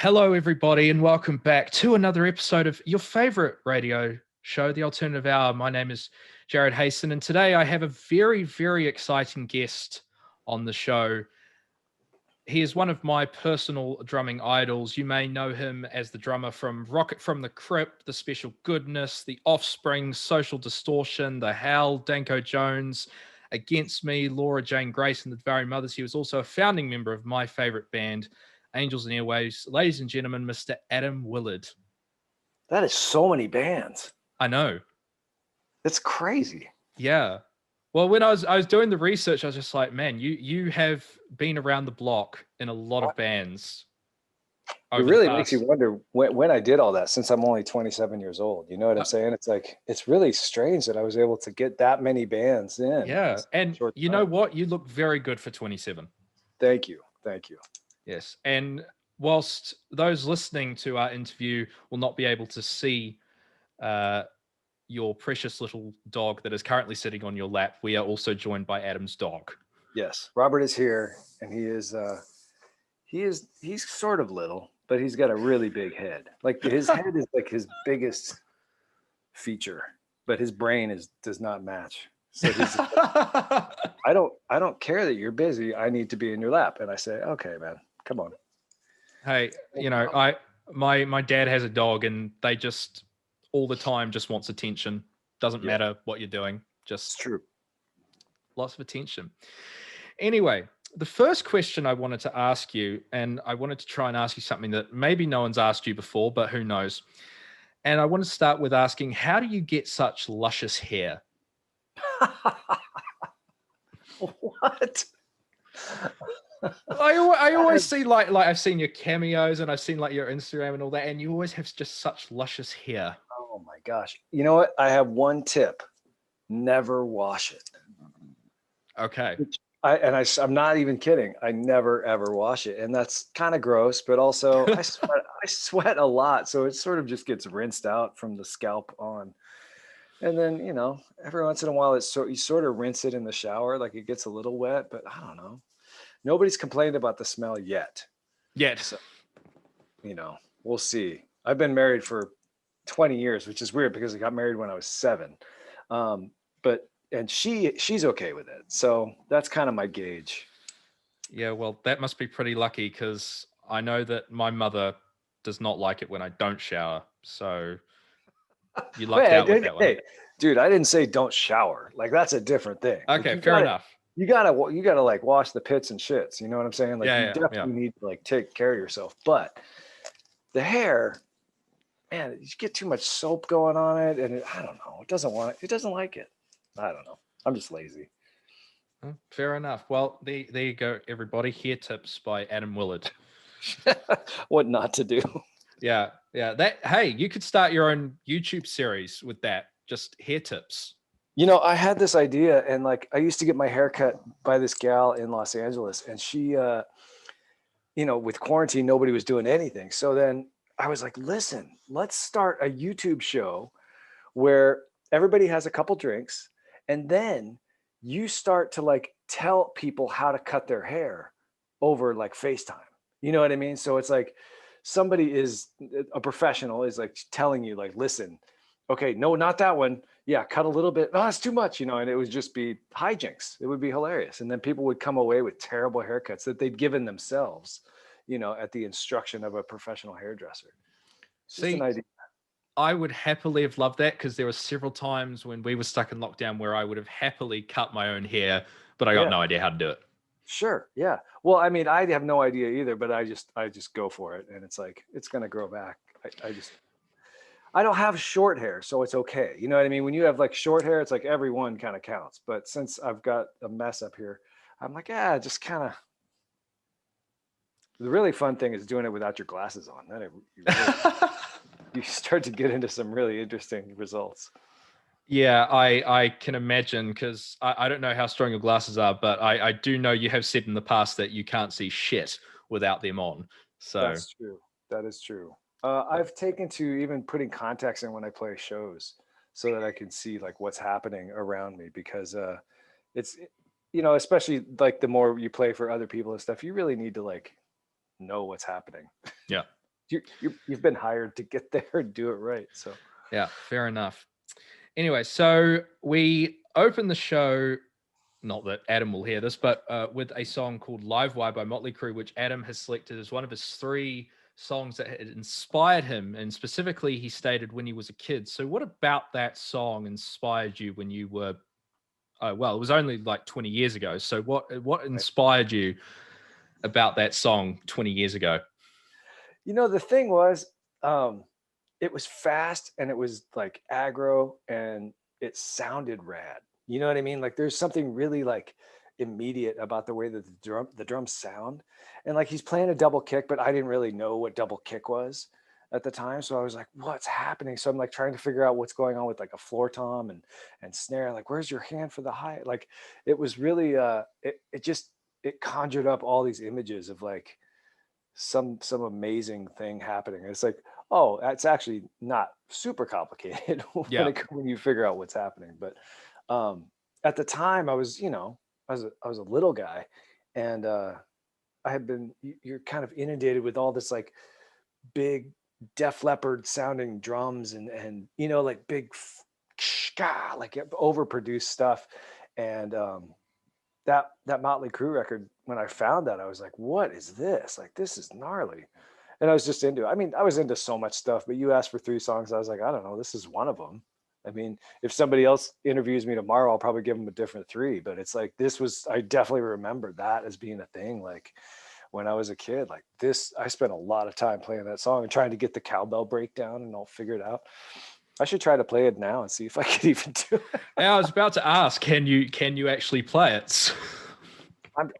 Hello, everybody, and welcome back to another episode of your favorite radio show, The Alternative Hour. My name is Jared Hayson, and today I have a very, very exciting guest on the show. He is one of my personal drumming idols. You may know him as the drummer from Rocket From the Crypt, The Special Goodness, The Offspring, Social Distortion, The Hell, Danko Jones, Against Me, Laura Jane Grace, and the Very Mothers. He was also a founding member of my favorite band, Angels and Airwaves. Ladies and gentlemen, Mr. Adam Willard. That is so many bands. I know. That's crazy. Yeah. Well, when I was doing the research, I was just like, man, you have been around the block in a lot of bands. It really makes you wonder when I did all that, since I'm only 27 years old. You know what I'm saying? It's like, it's really strange that I was able to get that many bands in. Yeah. And you know what? You look very good for 27. Thank you. Thank you. Yes. And whilst those listening to our interview will not be able to see your precious little dog that is currently sitting on your lap, we are also joined by Adam's dog. Yes. Robert is here, and he's sort of little, but he's got a really big head. Like his head is like his biggest feature, but his brain does not match. So he's like, I don't care that you're busy. I need to be in your lap. And I say, okay, man, come on. Hey, you know, my dad has a dog, and they just all the time just wants attention. Doesn't matter what you're doing. Just true. Lots of attention. Anyway, the first question I wanted to ask you, and I wanted to try and ask you something that maybe no one's asked you before, but who knows? And I want to start with asking, how do you get such luscious hair? What? I always see like I've seen your cameos and I've seen like your Instagram and all that, and you always have just such luscious hair. Oh my gosh. You know what? I have one tip. Never wash it. Okay. I'm not even kidding. I never ever wash it. And that's kind of gross, but also I sweat a lot. So it sort of just gets rinsed out from the scalp on. And then, you know, every once in a while you sort of rinse it in the shower, like it gets a little wet, but I don't know. Nobody's complained about the smell yet. So, you know, we'll see. I've been married for 20 years, which is weird because I got married when I was 7. And she's okay with it. So that's kind of my gauge. Yeah, well, that must be pretty lucky, because I know that my mother does not like it when I don't shower. So you lucked out with that one. Hey, dude, I didn't say don't shower. Like, that's a different thing. Okay, like, fair enough. You gotta like wash the pits and shits. You know what I'm saying? Like, you definitely need to like take care of yourself. But the hair, man, you get too much soap going on it, and I don't know. It doesn't like it. I don't know. I'm just lazy. Fair enough. Well, there you go, everybody. Hair tips by Adam Willard. What not to do. Yeah. Hey, you could start your own YouTube series with that. Just hair tips. You know, I had this idea, and like I used to get my hair cut by this gal in Los Angeles, and she, you know, with quarantine, nobody was doing anything. So then I was like, listen, let's start a YouTube show where everybody has a couple drinks, and then you start to like tell people how to cut their hair over like FaceTime. You know what I mean? So it's like a professional is like telling you like, listen, okay, no, not that one. Yeah, cut a little bit. No, that's too much, you know, and it would just be hijinks. It would be hilarious. And then people would come away with terrible haircuts that they'd given themselves, you know, at the instruction of a professional hairdresser. See, an idea. I would happily have loved that, because there were several times when we were stuck in lockdown where I would have happily cut my own hair, but I got no idea how to do it. Sure. Yeah. Well, I mean, I have no idea either, but I just go for it. And it's like, it's going to grow back. I don't have short hair, so it's okay. You know what I mean? When you have like short hair, it's like every one kind of counts. But since I've got a mess up here, I'm like, just kind of. The really fun thing is doing it without your glasses on. Then you start to get into some really interesting results. Yeah, I can imagine, because I don't know how strong your glasses are, but I do know you have said in the past that you can't see shit without them on. So that's true. That is true. I've taken to even putting contacts in when I play shows so that I can see like what's happening around me, because it's, you know, especially like the more you play for other people and stuff, you really need to like know what's happening. Yeah. You've been hired to get there and do it right. So Yeah, fair enough. Anyway, so we open the show, not that Adam will hear this, but with a song called Live Wire by Motley Crue, which Adam has selected as one of his 3 songs that had inspired him. And specifically, he stated when he was a kid. So what about that song inspired you when you were, well, it was only like 20 years ago. So what inspired you about that song 20 years ago? the thing was, it was fast and it was like aggro and it sounded rad. You know what I mean? Like there's something really like immediate about the way that the drums sound. And like he's playing a double kick, but I didn't really know what double kick was at the time. So I was like, what's happening? So I'm like trying to figure out what's going on with like a floor tom and snare. Like, where's your hand for the hi? Like it was really it conjured up all these images of like some amazing thing happening. It's like, oh, that's actually not super complicated Yeah. when you figure out what's happening. But at the time, I was I was a little guy, and I had been you're kind of inundated with all this like big Def Leppard sounding drums and like big like overproduced stuff, and that Motley Crue record, when I found that, I was like, what is this? Like, this is gnarly. And I was just into it. I mean, I was into so much stuff, but you asked for 3 songs. I was like, I don't know, this is one of them. I mean, if somebody else interviews me tomorrow, I'll probably give them a different 3, but it's like, I definitely remember that as being a thing. Like when I was a kid, like this, I spent a lot of time playing that song and trying to get the cowbell breakdown and all figured out. I should try to play it now and see if I could even do it. Yeah, I was about to ask, can you actually play it?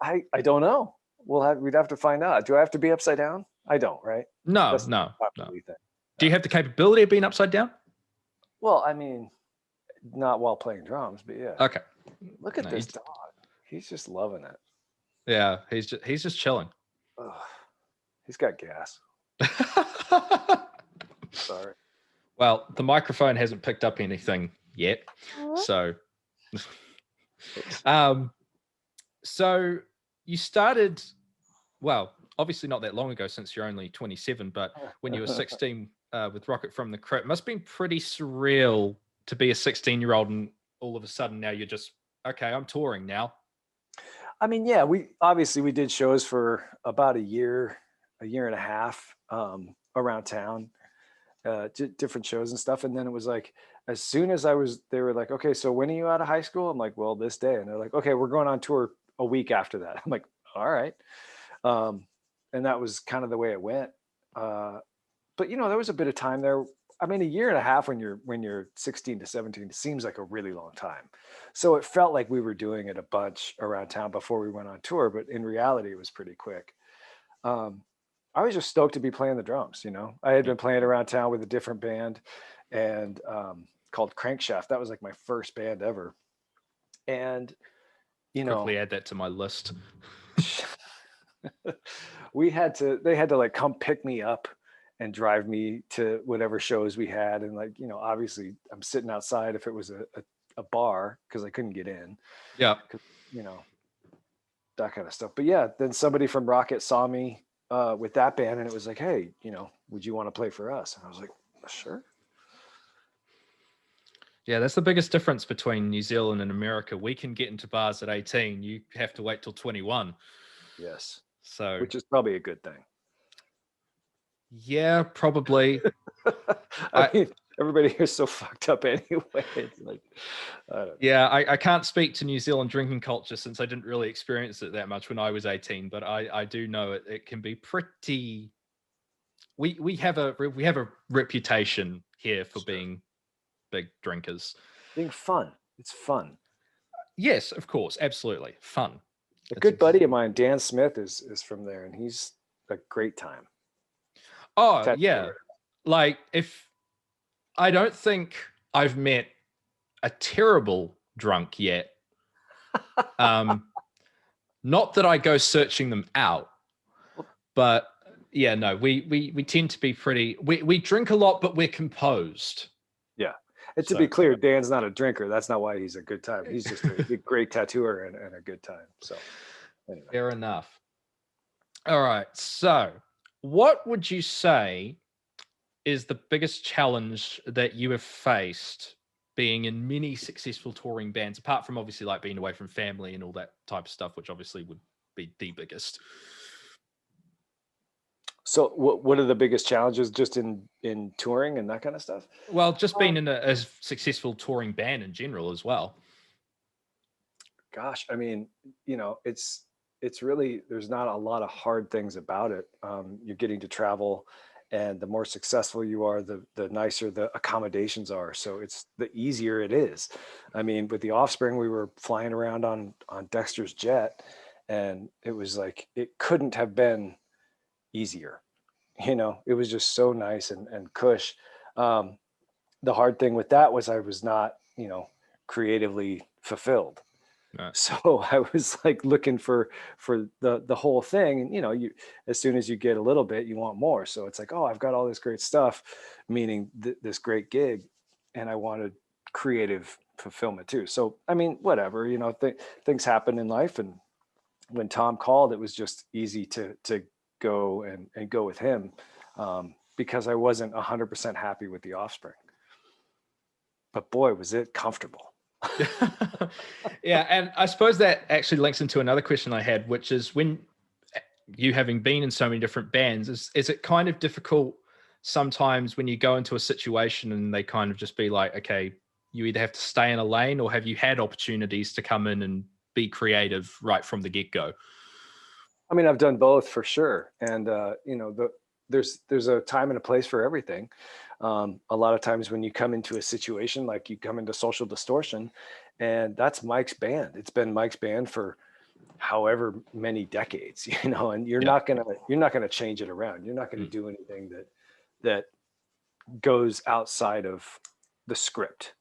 I don't know. We'd have to find out. Do I have to be upside down? I don't, right? No. That's No. thing. Do you have the capability of being upside down? Well, I mean, not while playing drums, but yeah. Okay. Look at this dog. He's just loving it. Yeah, he's just chilling. Ugh. He's got gas. Sorry. Well, the microphone hasn't picked up anything yet, so. So you started, well, obviously not that long ago since you're only 27, but when you were 16 with Rocket From the Crypt, must have been pretty surreal to be a 16-year-old and all of a sudden now you're just, okay, I'm touring now. I mean, yeah, we did shows for about a year and a half around town, different shows and stuff. And then it was like, as soon as they were like, okay, so when are you out of high school? I'm like, well, this day. And they're like, okay, we're going on tour a week after that. I'm like, all right. And that was kind of the way it went. But there was a bit of time there. I mean, a year and a half when you're 16 to 17 seems like a really long time. So it felt like we were doing it a bunch around town before we went on tour, but in reality, it was pretty quick. I was just stoked to be playing the drums. I had been playing around town with a different band and called Crankshaft. That was like my first band ever. And, quickly add that to my list. they had to like come pick me up and drive me to whatever shows we had. And like, obviously I'm sitting outside if it was a bar because I couldn't get in. Yeah. That kind of stuff. But yeah, then somebody from Rocket saw me with that band and it was like, hey, would you want to play for us? And I was like, sure. Yeah, that's the biggest difference between New Zealand and America. We can get into bars at 18. You have to wait till 21. Yes. So, which is probably a good thing. Yeah, probably. I mean, everybody here's so fucked up anyway. It's like, I don't know. Yeah, I can't speak to New Zealand drinking culture since I didn't really experience it that much when I was 18, but I do know it can be pretty. We have a reputation here for being big drinkers. Being fun. It's fun. Yes, of course, absolutely fun. A good buddy of mine, Dan Smith, is from there, and he's a great time. Oh, yeah. Like, I don't think I've met a terrible drunk yet. Not that I go searching them out, but yeah, no, we tend to be pretty, we drink a lot, but we're composed. Yeah. And to be clear, Dan's not a drinker. That's not why he's a good time. He's just a great tattooer and a good time. So anyway. Fair enough. All right. So What would you say is the biggest challenge that you have faced being in many successful touring bands, apart from obviously like being away from family and all that type of stuff, which obviously would be the biggest? So what are the biggest challenges just in touring and that kind of stuff? Well, just being Um, in a successful touring band in general as well. Gosh, I mean, it's really, there's not a lot of hard things about it. You're getting to travel, and the more successful you are, the nicer the accommodations are. So it's the easier it is. I mean, with the Offspring, we were flying around on Dexter's jet, and it was like it couldn't have been easier. It was just so nice and cush. Um, the hard thing with that was I was not, creatively fulfilled. Right. So I was like looking for the whole thing. And you, as soon as you get a little bit, you want more. So it's like, oh, I've got all this great stuff, meaning this great gig, and I wanted creative fulfillment too. So I mean, whatever, things happen in life. And when Tom called, it was just easy to go and go with him, because I wasn't 100% happy with the Offspring. But boy, was it comfortable. Yeah, and I suppose that actually links into another question I had, which is when you having been in so many different bands, is it kind of difficult sometimes when you go into a situation and they kind of just be like, okay, you either have to stay in a lane, or have you had opportunities to come in and be creative right from the get-go? I mean, I've done both for sure, and there's a time and a place for everything. A lot of times when you come into a situation, like you come into Social Distortion, and that's Mike's band. It's been Mike's band for however many decades, and Yeah. you're not gonna change it around. You're not gonna Mm. do anything that goes outside of the script,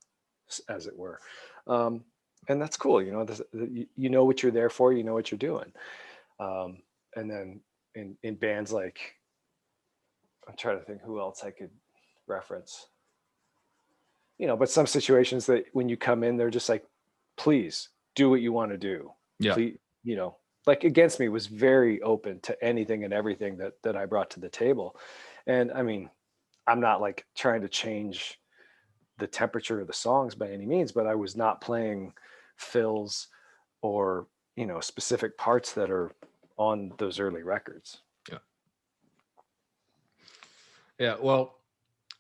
as it were. Um, and that's cool. You know what you're there for. You know what you're doing. And then in bands like, I'm trying to think who else I could reference. But some situations that when you come in, they're just like, please do what you want to do. Yeah. Please, like Against Me was very open to anything and everything that I brought to the table. And I mean, I'm not like trying to change the temperature of the songs by any means, but I was not playing fills or, specific parts that are on those early records. Yeah. Yeah. Well,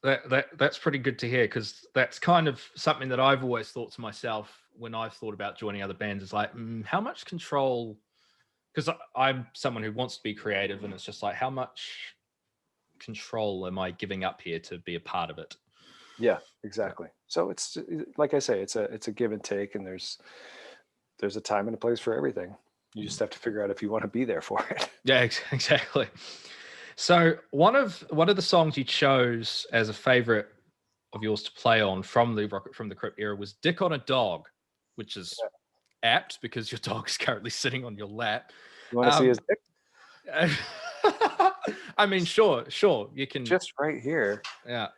that's pretty good to hear, because that's kind of something that I've always thought to myself when I've thought about joining other bands, is like, how much control, because I'm someone who wants to be creative, and it's just like, how much control am I giving up here to be a part of it? Yeah, Yeah. exactly. So it's like I say, it's a give and take, and there's a time and a place for everything. You just have to figure out if you want to be there for it. Yeah, exactly. So one of the songs you chose as a favorite of yours to play on from the Rocket from the Crypt era was "Dick on a Dog," which is apt because your dog is currently sitting on your lap. You want to see Um, his dick? I mean, sure, you can. Just right here. Yeah,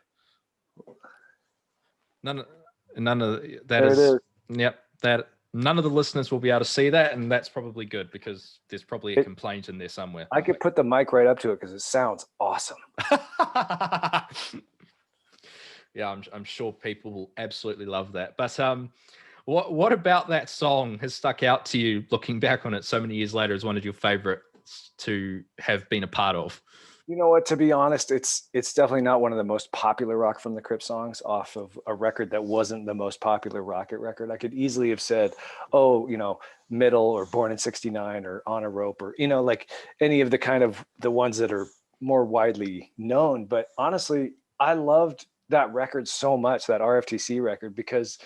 none, none of that There it is. is. Yep, that none of the listeners will be able to see that, and that's probably good, because there's probably a It, complaint in there somewhere. I could put the mic right up to it because it sounds awesome. Yeah, I'm sure people will absolutely love that. But what about that song has stuck out to you, looking back on it so many years later, as one of your favorites to have been a part of? You know what? To be honest, it's definitely not one of the most popular Rock from the Crypt songs off of a record that wasn't the most popular Rocket record. I could easily have said, oh, Middle or Born in '69 or On a Rope, or like any of the kind of the ones that are more widely known. But honestly, I loved that record so much, that RFTC record, because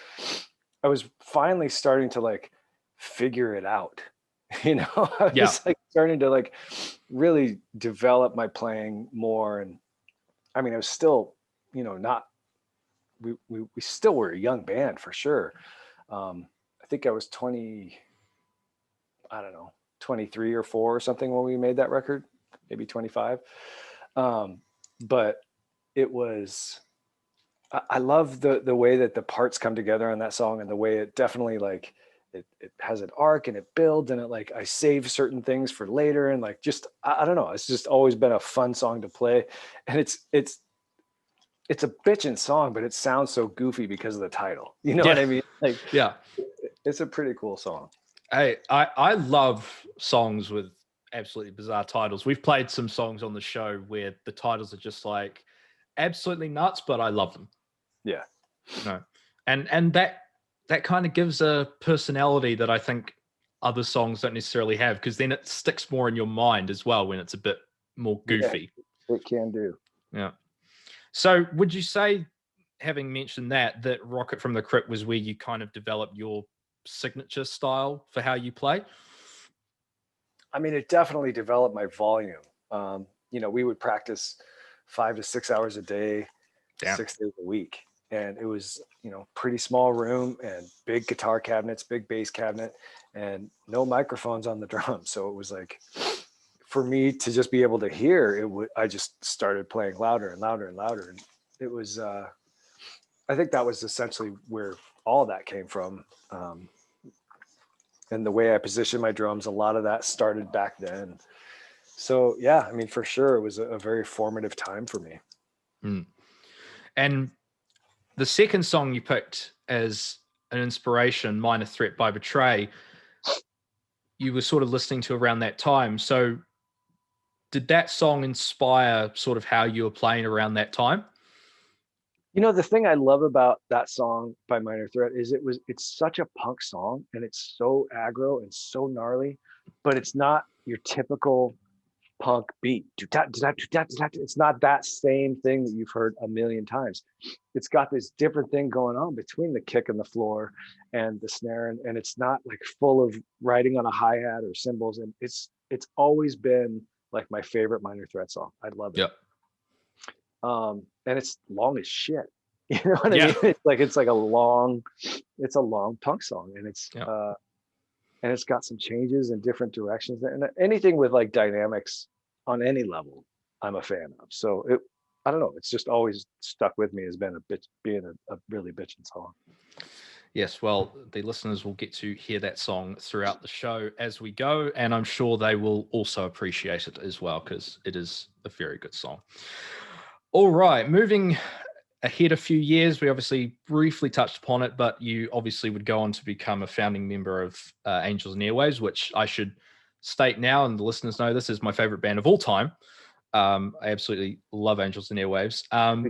I was finally starting to like figure it out. I Yeah, was like starting to like really develop my playing more. And I mean, I was still, not, we still were a young band for sure. I think I was 20, I don't know, 23 or 4 or something when we made that record, maybe 25. But it was, I love the way that the parts come together on that song, and the way it definitely like it has an arc and it builds, and it like I save certain things for later, and like just I don't know, it's just always been a fun song to play. And it's a bitchin' song, but it sounds so goofy because of the title. You know what I mean? Like, Yeah. it's a pretty cool song. Hey, I love songs with absolutely bizarre titles. We've played some songs on the show where the titles are just like absolutely nuts, but I love them. Yeah. No. And that kind of gives a personality that I think other songs don't necessarily have, because then it sticks more in your mind as well when it's a bit more goofy. Yeah, it can do. Yeah. So would you say, having mentioned that Rocket from the Crypt was where you kind of developed your signature style for how you play? I mean, it definitely developed my volume. We would practice 5 to 6 hours a day, Damn. 6 days a week. And it was, pretty small room and big guitar cabinets, big bass cabinet, and no microphones on the drums. So it was like, for me to just be able to hear it, I just started playing louder and louder and louder. And it was, I think that was essentially where all that came from. And the way I positioned my drums, a lot of that started back then. So yeah, I mean, for sure, it was a very formative time for me. Mm. And the second song you picked as an inspiration, Minor Threat by Betray, you were sort of listening to around that time. So did that song inspire sort of how you were playing around that time? The thing I love about that song by Minor Threat is it's such a punk song, and it's so aggro and so gnarly, but it's not your typical punk beat. It's not that same thing that you've heard a million times. It's got this different thing going on between the kick and the floor and the snare, and it's not like full of writing on a hi-hat or cymbals. And it's always been like my favorite Minor Threat song. I love it. Yep. And it's long as shit. You know what I mean? It's like a long punk song, and it's got some changes in different directions, and anything with like dynamics on any level, I'm a fan of. So I don't know, it's just always stuck with me as being a really bitchin' song. Yes, well, the listeners will get to hear that song throughout the show as we go, and I'm sure they will also appreciate it as well, because it is a very good song. All right, moving ahead a few years, we obviously briefly touched upon it, but you obviously would go on to become a founding member of Angels and Airwaves, which I should state now, and the listeners know this is my favorite band of all time. I absolutely love Angels and Airwaves.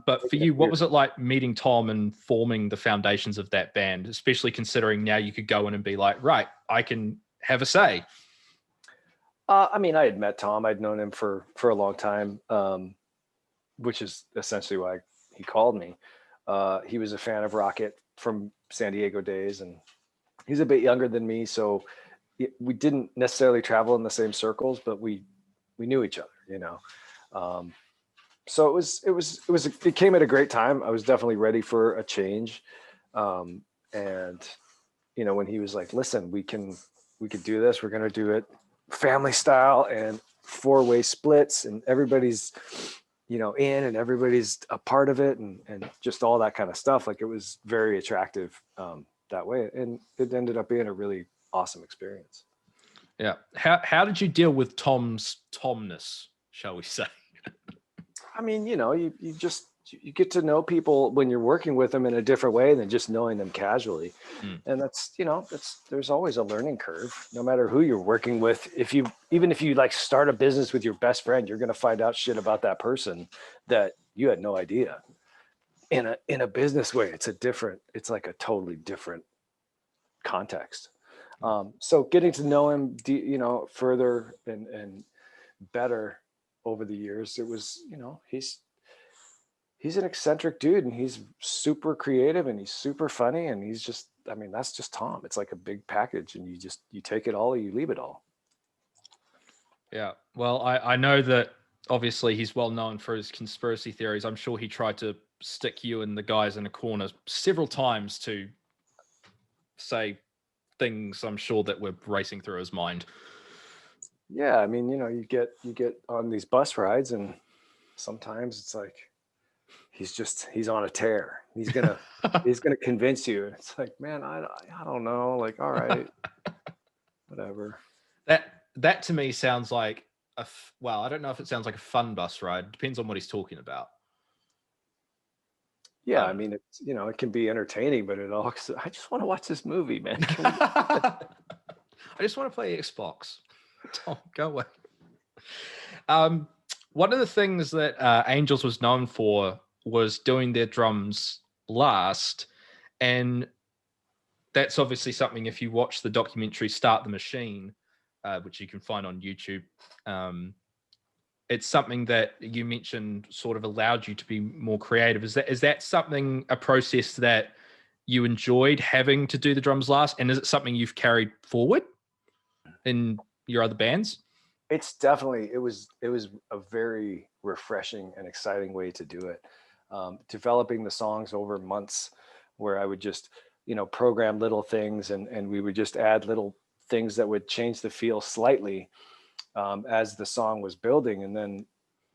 But for you, what was it like meeting Tom and forming the foundations of that band, especially considering now you could go in and be like, right, I can have a say? I mean, I had met Tom. I'd known him for a long time, which is essentially why he called me. He was a fan of Rocket from San Diego days, and he's a bit younger than me, so we didn't necessarily travel in the same circles, but we knew each other, so it came at a great time. I was definitely ready for a change. And when he was like, listen, we could do this, we're going to do it family style and 4-way splits, and everybody's in, and everybody's a part of it, and just all that kind of stuff. Like, it was very attractive that way, and it ended up being a really awesome experience. Yeah. How did you deal with Tom's Tomness, shall we say? I mean, you get to know people when you're working with them in a different way than just knowing them casually. And there's always a learning curve, no matter who you're working with. Even if you like start a business with your best friend, you're going to find out shit about that person that you had no idea. In a business way, it's like a totally different context. So getting to know him, further and better over the years, it was, he's an eccentric dude, and he's super creative, and he's super funny, and he's just, I mean, that's just Tom. It's like a big package, and you take it all or you leave it all. Yeah. Well, I know that obviously he's well known for his conspiracy theories. I'm sure he tried to stick you and the guys in a corner several times to say things I'm sure that were racing through his mind. Yeah, I mean, you get on these bus rides, and sometimes it's like, he's on a tear. He's gonna convince you. And it's like, man, I don't know. Like, all right, whatever. That to me sounds like well, I don't know if it sounds like a fun bus ride. Depends on what he's talking about. Yeah, I mean, it's, it can be entertaining, but I just want to watch this movie, man. I just want to play Xbox. Tom, go away. One of the things that Angels was known for was doing their drums last, and that's obviously something, if you watch the documentary Start the Machine, which you can find on YouTube, it's something that you mentioned sort of allowed you to be more creative. Is that something, a process that you enjoyed, having to do the drums last, and is it something you've carried forward in your other bands? It's definitely, it was a very refreshing and exciting way to do it. Developing the songs over months, where I would just, program little things, and we would just add little things that would change the feel slightly as the song was building. And then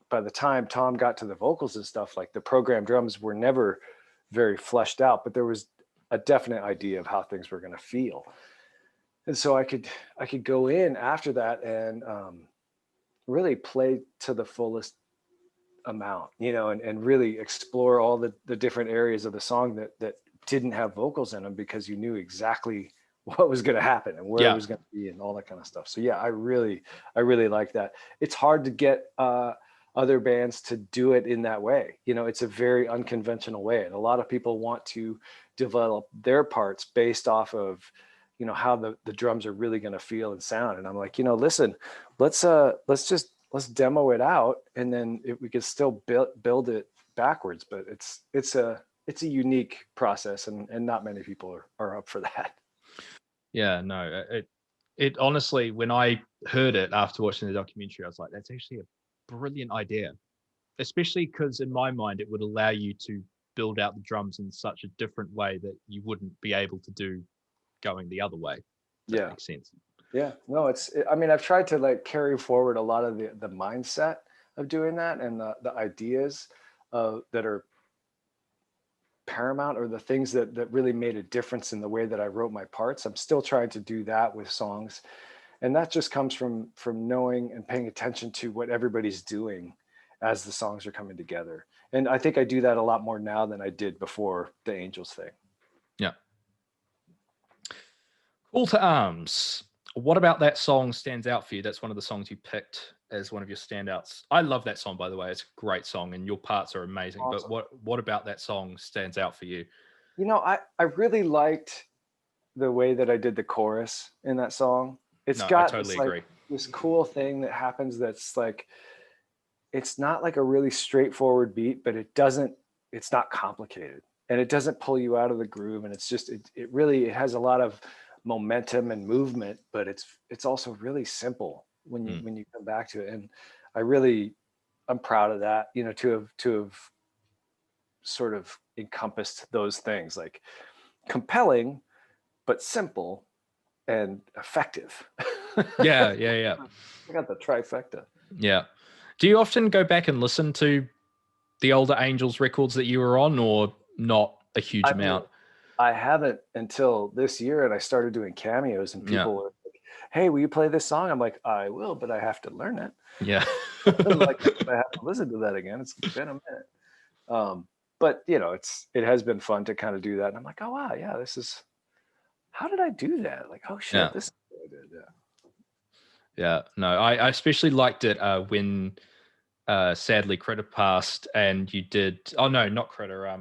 by the time Tom got to the vocals and stuff, like, the programmed drums were never very fleshed out, but there was a definite idea of how things were going to feel. And so I could go in after that and really play to the fullest amount, and really explore all the different areas of the song that didn't have vocals in them, because you knew exactly what was going to happen and where it was going to be and all that kind of stuff. So yeah, I really like that. It's hard to get other bands to do it in that way. It's a very unconventional way, and a lot of people want to develop their parts based off of how the drums are really going to feel and sound. And I'm like, listen, let's demo it out, and then we can still build it backwards. But it's a unique process, and not many people are up for that. Yeah, no, it honestly, when I heard it after watching the documentary, I was like, that's actually a brilliant idea, especially because in my mind, it would allow you to build out the drums in such a different way that you wouldn't be able to do going the other way. That makes sense. Yeah, no, I mean, I've tried to like carry forward a lot of the mindset of doing that, and the ideas that are paramount, or the things that really made a difference in the way that I wrote my parts. I'm still trying to do that with songs. And that just comes from knowing and paying attention to what everybody's doing as the songs are coming together. And I think I do that a lot more now than I did before the Angels thing. Yeah. Call to Arms. What about that song stands out for you? That's one of the songs you picked as one of your standouts. I love that song, by the way. It's a great song, and your parts are amazing. Awesome. But what about that song stands out for you? I really liked the way that I did the chorus in that song. It's got I totally agree. This cool thing that happens that's like, it's not like a really straightforward beat, but it's not complicated, and it doesn't pull you out of the groove. And it's just, it really has a lot of momentum and movement, but it's also really simple when you come back to it. And I'm proud of that, to have sort of encompassed those things, like compelling but simple and effective. Yeah. I got the trifecta. Yeah. Do you often go back and listen to the older Angels records that you were on, or not a huge amount? I haven't until this year, and I started doing cameos, and people were like, "Hey, will you play this song?" I'm like, "I will, but I have to learn it." Yeah. Like, I have to listen to that again. It's been a minute. But it has been fun to kind of do that. And I'm like, oh wow, yeah, how did I do that? Like, oh shit, this is what I did. Yeah. No, I especially liked it when sadly Critter passed, and you did, oh no, not Critter,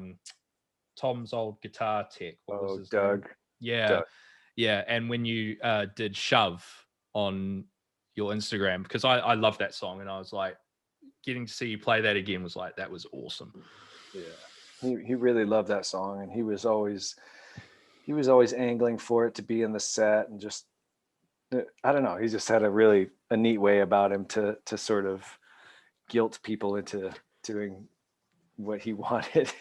Tom's old guitar tech. What was his Doug. name? Yeah. Doug. Yeah. And when you did Shove on your Instagram, because I love that song, and I was like, getting to see you play that again was like, that was awesome. Yeah. He really loved that song, and he was always angling for it to be in the set, and just, I don't know, he just had a neat way about him to sort of guilt people into doing what he wanted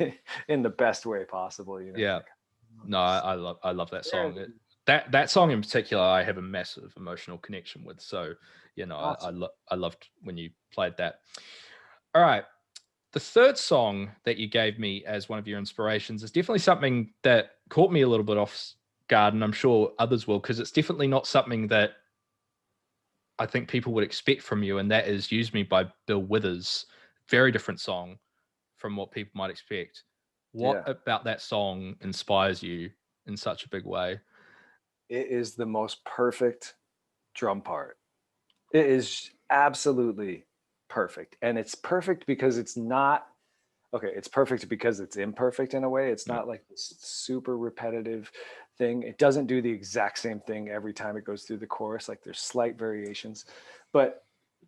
in the best way possible. Yeah. No, I love that song. That song in particular, I have a massive emotional connection with. So, awesome. I loved when you played that. All right. the third song that you gave me as one of your inspirations is definitely something that caught me a little bit off guard, and I'm sure others will, because it's definitely not something that I think people would expect from you, and that is Use Me by Bill Withers. Very different song from what people might expect. What Yeah. about that song inspires you in such a big way? It is the most perfect drum part. It is absolutely perfect. And it's perfect because it's not, okay, it's perfect because it's imperfect in a way. It's Yeah. not like this super repetitive thing. It doesn't do the exact same thing every time it goes through the chorus. Like there's slight variations, but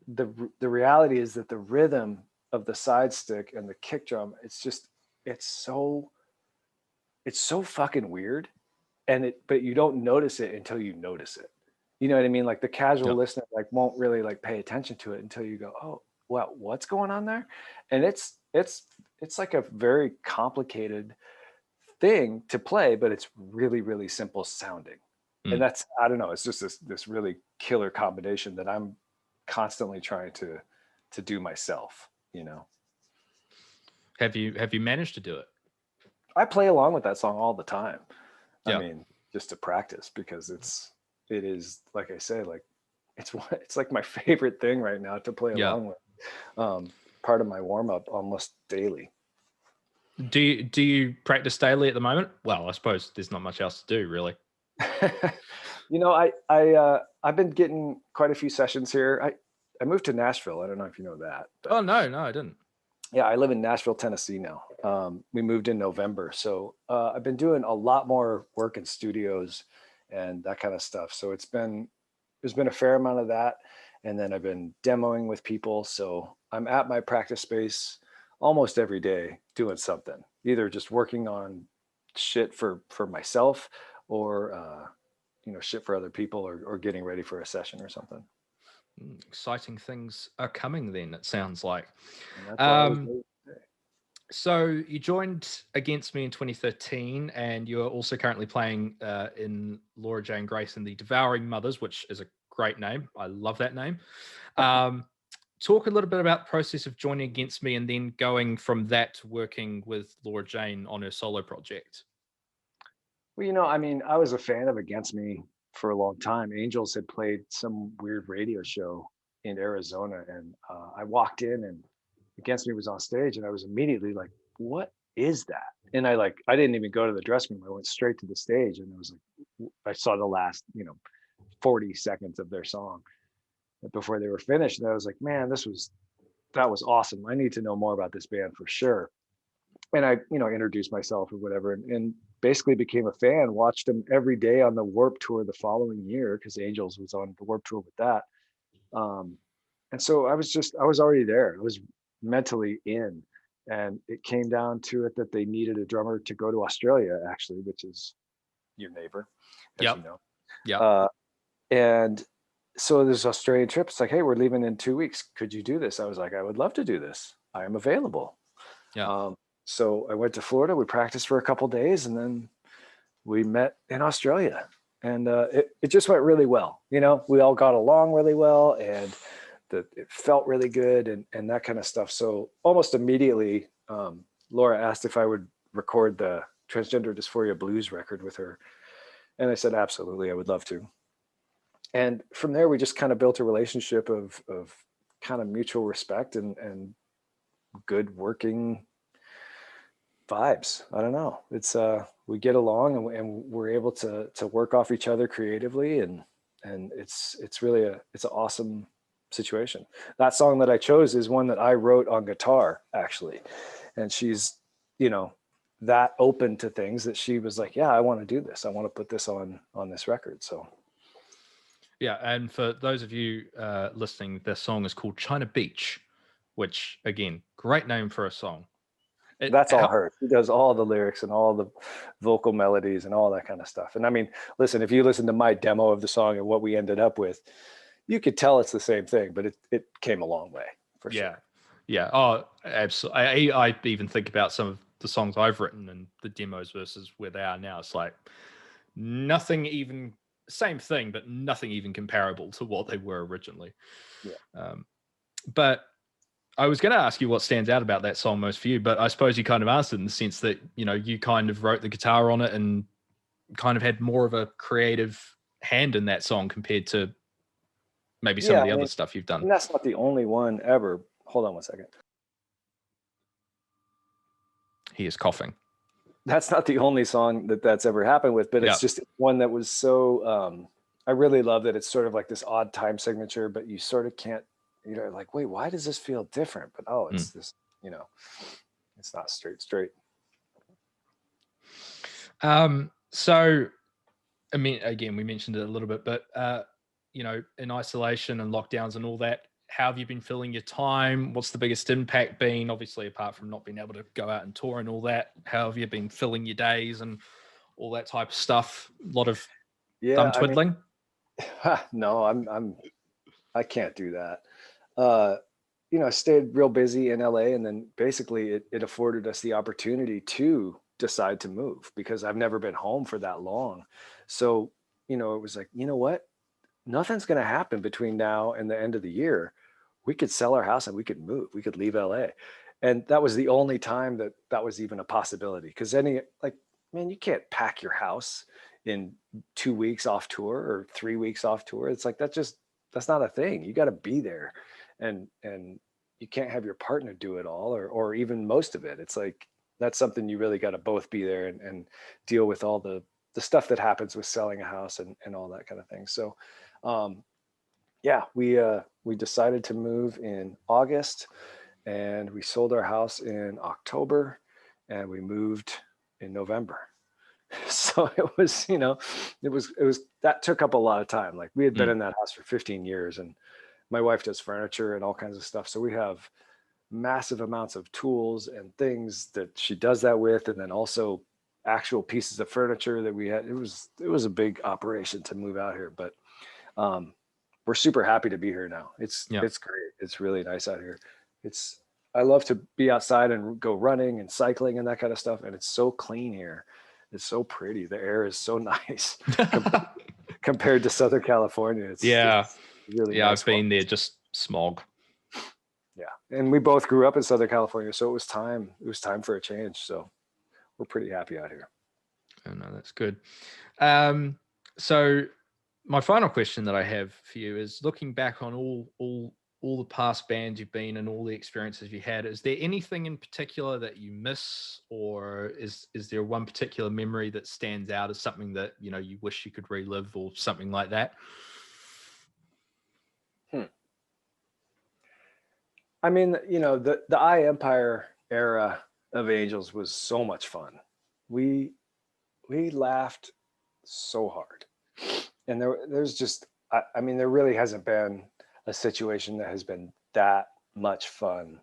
the reality is that the rhythm of the side stick and the kick drum, it's so it's so fucking weird. And but you don't notice it until you notice it. You know what I mean? Like the casual Yeah. listener like won't really like pay attention to it until you go, oh, well, what's going on there? And it's like a very complicated thing to play, but it's really, really simple sounding. And Mm. that's, I don't know, it's just this really killer combination that I'm constantly trying to do myself, you know. Have you managed to do it? I play along with that song all the time. I Yeah. mean, just to practice, because it is, like I say, like it's like my favorite thing right now to play Yeah. along with. Part of my warm up almost daily. Do you practice daily at the moment? Well, I suppose there's not much else to do, really. You know, I've been getting quite a few sessions here. I moved to Nashville. I don't know if you know that, but Oh no, I didn't. yeah, I live in Nashville, Tennessee now. We moved in November, so I've been doing a lot more work in studios and that kind of stuff. So there's been a fair amount of that, and then I've been demoing with people. So I'm at my practice space almost every day doing something, either just working on shit for myself, or shit for other people, or getting ready for a session or something. Exciting things are coming then, it sounds like. And that's what I was Um, doing. so you joined Against Me in 2013, and you're also currently playing in Laura Jane Grace and the Devouring Mothers, which is a great name. I love that name. Talk a little bit about the process of joining Against Me and then going from that to working with Laura Jane on her solo project. Well, I mean, I was a fan of Against Me for a long time. Angels had played some weird radio show in Arizona, and I walked in, and Against Me was on stage, and I was immediately like, "What is that?" And I didn't even go to the dressing room. I went straight to the stage, and I was like, I saw the last 40 seconds of their song before they were finished, and I was like, "Man, that was awesome. I need to know more about this band for sure." And I, introduced myself or whatever, and basically became a fan. Watched them every day on the Warp Tour the following year, because Angels was on the Warp Tour with that. Um, and so I was already there. I was mentally in, and it came down to it that they needed a drummer to go to Australia, actually, which is your neighbor, as you Yep. know. Yep. And so this Australian trip, it's like, hey, we're leaving in 2 weeks. Could you do this? I was like, I would love to do this. I am available. Yeah. So I went to Florida. We practiced for a couple days, and then we met in Australia, and it just went really well. We all got along really well, and it felt really good, and that kind of stuff. So almost immediately, Laura asked if I would record the Transgender Dysphoria Blues record with her, and I said absolutely, I would love to. And from there, we just kind of built a relationship of kind of mutual respect and good working vibes. I don't know. It's we get along, and we're able to work off each other creatively, and it's really it's an awesome situation. That song that I chose is one that I wrote on guitar, actually, and she's that open to things that she was like, yeah, I want to do this. I want to put this on this record. So Yeah, and for those of you listening, the song is called China Beach, which again, great name for a song. that's all her. She does all the lyrics and all the vocal melodies and all that kind of stuff. And I mean, listen, if you listen to my demo of the song and what we ended up with, you could tell it's the same thing, but it came a long way for sure. Yeah. Oh, absolutely. I even think about some of the songs I've written and the demos versus where they are now. It's like nothing even same thing, but nothing even comparable to what they were originally. Yeah. But I was going to ask you what stands out about that song most for you, but I suppose you kind of answered in the sense that, you know, you kind of wrote the guitar on it and kind of had more of a creative hand in that song compared to maybe some of the other stuff you've done. And that's not the only one ever. Hold on one second. He is coughing. That's not the only song that's ever happened with, but it's just one that was so, I really love that it's sort of like this odd time signature, but you sort of can't, you know, like, wait, why does this feel different? But, oh, it's this, you know, it's not straight. So, I mean, again, we mentioned it a little bit, but, you know, in isolation and lockdowns and all that, how have you been filling your time? What's the biggest impact been? Obviously, apart from not being able to go out and tour and all that, how have you been filling your days and all that type of stuff? A lot of thumb twiddling? No, I can't do that. You know, I stayed real busy in LA, and then basically it afforded us the opportunity to decide to move because I've never been home for that long. So, you know, it was like, you know what? Nothing's going to happen between now and the end of the year. We could sell our house and we could move. We could leave LA. And that was the only time that was even a possibility. Because man, you can't pack your house in 2 weeks off tour or 3 weeks off tour. It's like, that's not a thing. You got to be there. And you can't have your partner do it all or even most of it. It's like, that's something you really got to both be there and deal with all the stuff that happens with selling a house and all that kind of thing. So, yeah, we decided to move in August, and we sold our house in October, and we moved in November. So it was, you know, it was that took up a lot of time. Like we had been in that house for 15 years, and my wife does furniture and all kinds of stuff. So we have massive amounts of tools and things that she does that with, and then also actual pieces of furniture that we had. It was a big operation to move out here, but we're super happy to be here now. It's great. It's really nice out here. I love to be outside and go running and cycling and that kind of stuff. And it's so clean here. It's so pretty. The air is so nice compared to Southern California. It's really nice. I've been there, just smog. Yeah. And we both grew up in Southern California, so it was time for a change. So we're pretty happy out here. Oh no, that's good. So my final question that I have for you is, looking back on all the past bands you've been in, all the experiences you had, is there anything in particular that you miss, or is there one particular memory that stands out as something that, you know, you wish you could relive or something like that? I mean, you know, the I Empire era of Angels was so much fun. We laughed so hard. And there's just, I mean, there really hasn't been a situation that has been that much fun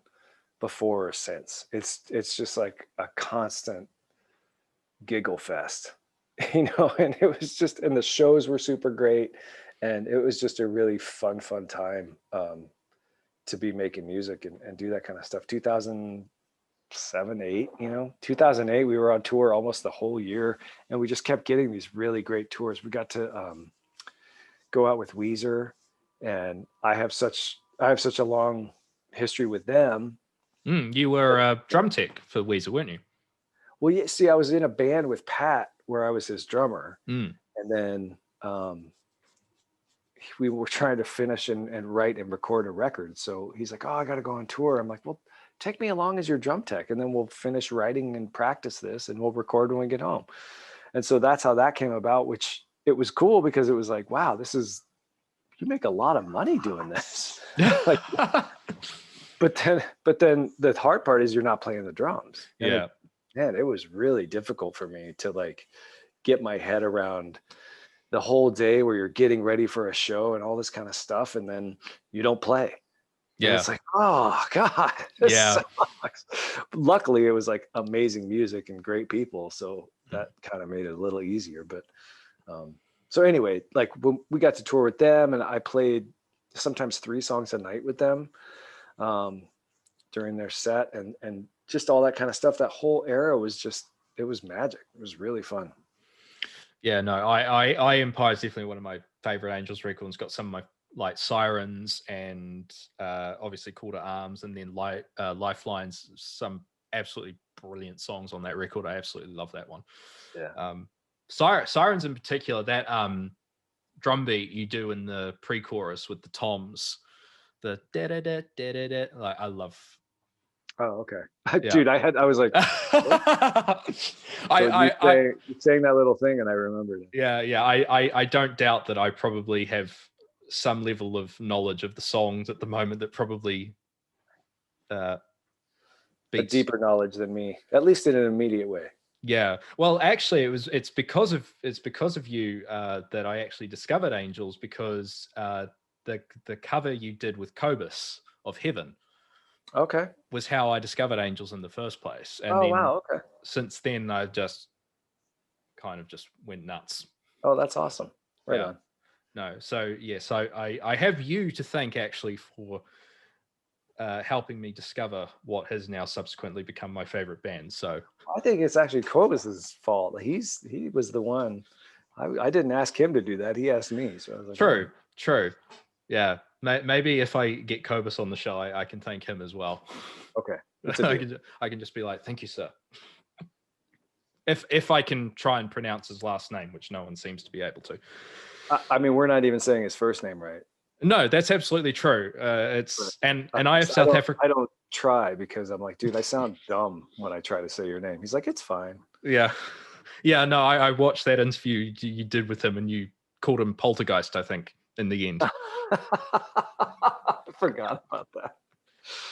before or since. It's just like a constant giggle fest, you know, and it was just, and the shows were super great. And it was just a really fun time to be making music and do that kind of stuff. 2007, 8, you know, 2008, we were on tour almost the whole year, and we just kept getting these really great tours. We got to go out with Weezer, and I have such a long history with them. You were a drum tech for Weezer, weren't you? Well, yeah, see, I was in a band with Pat where I was his drummer, and then we were trying to finish and write and record a record. So he's like, "Oh, I got to go on tour." I'm like, "Well, take me along as your drum tech, and then we'll finish writing and practice this, and we'll record when we get home." And so that's how that came about, which it was cool because it was like, wow, you make a lot of money doing this. Like, but then the hard part is you're not playing the drums. And it was really difficult for me to like get my head around the whole day where you're getting ready for a show and all this kind of stuff, and then you don't play. Yeah. And it's like, oh God, this sucks. Luckily it was like amazing music and great people. So that kind of made it a little easier. But so anyway, like when we got to tour with them, and I played sometimes 3 songs a night with them during their set, and just all that kind of stuff. That whole era was it was magic. It was really fun. Yeah, no, I Empire is definitely one of my favorite Angels records. Got some of my like Sirens and obviously Call to Arms, and then Lifelines, some absolutely brilliant songs on that record. I absolutely love that one. Yeah. Sirens in particular, that drum beat you do in the pre-chorus with the toms, the da da da da da da, like I love. Oh, okay. Yeah. Dude, I was like, you saying that little thing and I remembered it. Yeah. I don't doubt that I probably have some level of knowledge of the songs at the moment that probably A beats deeper knowledge than me, at least in an immediate way. Yeah. Well, actually, it's because of you that I actually discovered Angels, because the cover you did with Cobus of Heaven, okay, was how I discovered Angels in the first place. And oh then wow, okay. since then I just kind of just went nuts. Oh, that's awesome. Right on. No, so yes, I have you to thank actually for helping me discover what has now subsequently become my favorite band. So I think it's actually Cobus's fault. He was the one. I didn't ask him to do that. He asked me. So I was like, true. Yeah, maybe if I get Cobus on the show, I can thank him as well. Okay. I can just be like, thank you, sir. If I can try and pronounce his last name, which no one seems to be able to. I mean, we're not even saying his first name right. No, that's absolutely true. It's and I have South Africa. I don't try because I'm like, dude, I sound dumb when I try to say your name. He's like, it's fine. Yeah. No, I watched that interview you did with him, and you called him Poltergeist, I think, in the end. I forgot about that.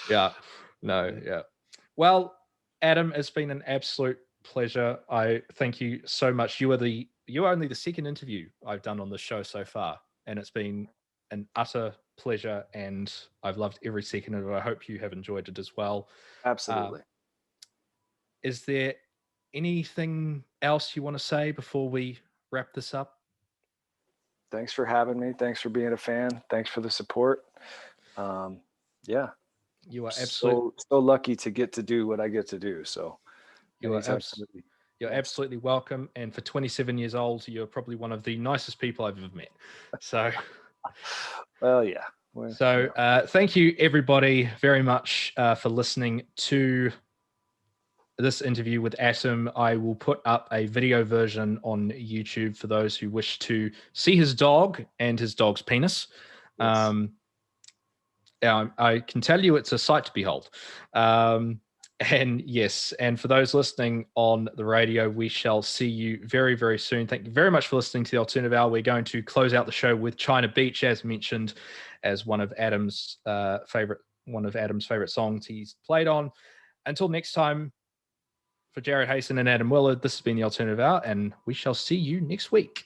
Yeah. No. Yeah. Well, Adam, it's been an absolute pleasure. I thank you so much. You're only the second interview I've done on the show so far, and it's been an utter pleasure, and I've loved every second of it. I hope you have enjoyed it as well. Absolutely. Is there anything else you want to say before we wrap this up? Thanks for having me. Thanks for being a fan. Thanks for the support. Yeah. You are absolutely so lucky to get to do what I get to do. So you're absolutely welcome. And for 27 years old, you're probably one of the nicest people I've ever met. So, well, yeah. So thank you everybody very much for listening to this interview with Atom. I will put up a video version on YouTube for those who wish to see his dog and his dog's penis. Yes. I can tell you it's a sight to behold. And yes, and for those listening on the radio, we shall see you very, very soon. Thank you very much for listening to the Alternative Hour. We're going to close out the show with China Beach, as mentioned, as one of Adam's favorite songs he's played on. Until next time, for Jared Hayson and Adam Willard, this has been the Alternative Hour, and we shall see you next week.